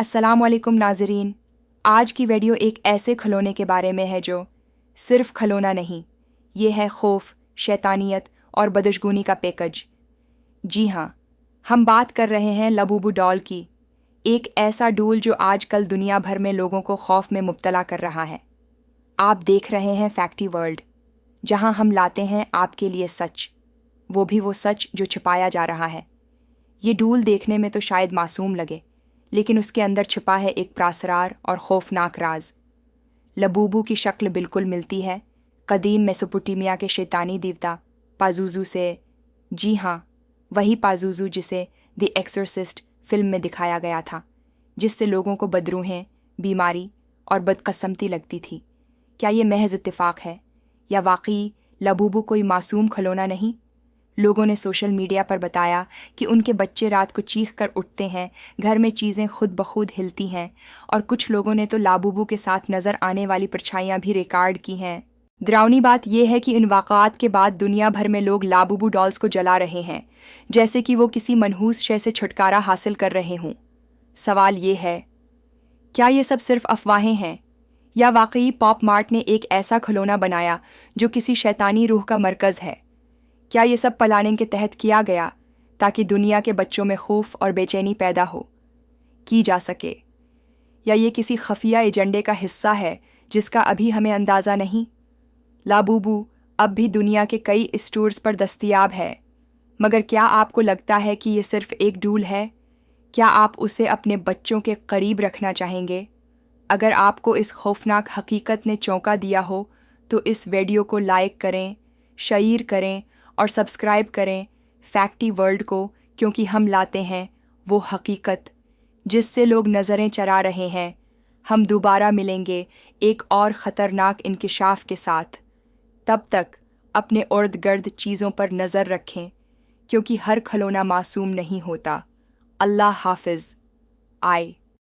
अस्सलाम वालेकुम नाज़रीन। आज की वीडियो एक ऐसे खिलौने के बारे में है जो सिर्फ खिलौना नहीं, ये है खौफ, शैतानियत और बदशगुनी का पैकेज। जी हाँ, हम बात कर रहे हैं लाबूबू डॉल की, एक ऐसा डूल जो आजकल दुनिया भर में लोगों को खौफ में मुब्तला कर रहा है। आप देख रहे हैं फैक्टी वर्ल्ड, जहाँ हम लाते हैं आपके लिए सच, वो भी वो सच जो छिपाया जा रहा है। ये डूल देखने में तो शायद मासूम लगे, लेकिन उसके अंदर छिपा है एक प्रासरार और खौफनाक राज। लाबूबू की शक्ल बिल्कुल मिलती है कदीम मेसोपोटामिया के शैतानी देवता पाजुजू से। जी हाँ, वही पाजुजू जिसे द एक्सोर्सिस्ट फिल्म में दिखाया गया था, जिससे लोगों को बदरूहें, बीमारी और बदकस्मती लगती थी। क्या ये महज इत्तेफाक है या वाकई लाबूबू कोई मासूम खिलौना नहीं? लोगों ने सोशल मीडिया पर बताया कि उनके बच्चे रात को चीख कर उठते हैं, घर में चीज़ें खुद ब खुद हिलती हैं, और कुछ लोगों ने तो लाबूबू के साथ नज़र आने वाली परछाइयाँ भी रिकॉर्ड की हैं। डरावनी बात यह है कि इन वाक़ात के बाद दुनिया भर में लोग लाबूबू डॉल्स को जला रहे हैं, जैसे कि वो किसी मनहूस शय से छुटकारा हासिल कर रहे हों। सवाल ये है, क्या ये सब सिर्फ अफवाहें हैं या वाकई पॉप मार्ट ने एक ऐसा खिलौना बनाया जो किसी शैतानी रूह का मरकज़ है? क्या ये सब प्लानिंग के तहत किया गया ताकि दुनिया के बच्चों में खौफ और बेचैनी पैदा की जा सके, या ये किसी खफिया एजेंडे का हिस्सा है जिसका अभी हमें अंदाज़ा नहीं? लाबूबू अब भी दुनिया के कई स्टोर्स पर दस्तयाब है, मगर क्या आपको लगता है कि ये सिर्फ एक डूल है? क्या आप उसे अपने बच्चों के करीब रखना चाहेंगे? अगर आपको इस खौफनाक हकीकत ने चौंका दिया हो तो इस वीडियो को लाइक करें, शेयर करें और सब्सक्राइब करें फैक्टी वर्ल्ड को, क्योंकि हम लाते हैं वो हकीकत जिससे लोग नज़रें चरा रहे हैं। हम दोबारा मिलेंगे एक और ख़तरनाक इंकिशाफ के साथ। तब तक अपने इर्द गिर्द चीज़ों पर नज़र रखें, क्योंकि हर खिलौना मासूम नहीं होता। अल्लाह हाफिज़। आए।